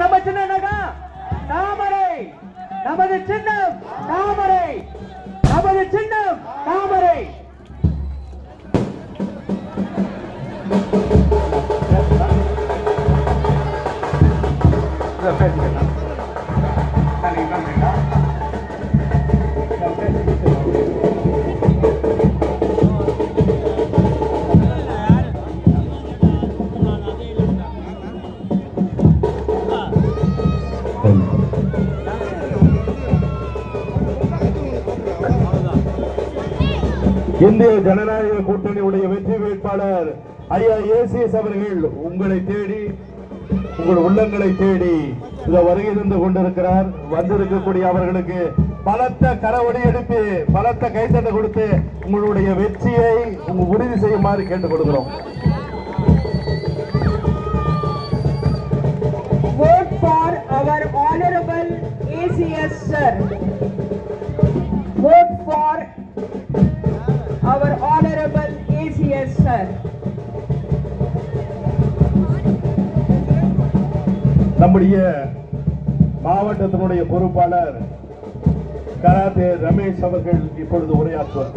நம்ம சின்னனகா தாமரை, நமது சின்னம் தாமரை, நமது சின்னம் தாமரை. இந்திய ஜனநாயக கூட்டணியுடைய வெற்றி வேட்பாளர் ஐயா ஏசிஎஸ் அவர்கள் உங்களை தேடி, உங்கள் உள்ளங்களை தேடி வருகை தந்து கொண்டிருக்கிறார். வந்திருக்கக்கூடிய அவர்களுக்கு பலத்த கரவொலி எழுப்பி பலத்த கைத்தட்டை கொடுத்து உங்களுடைய வெற்றியை உறுதி செய்யுமாறு கேட்டுக் கொடுக்கிறோம். Vote for our honorable ACS sir. Vote for our honorable ACS sir. நம்முடைய மாவட்டத்தினுடைய பொறுப்பாளர் கராத்தே ரமேஷ் அவர்கள் இப்பொழுது உரையாற்றுவார்.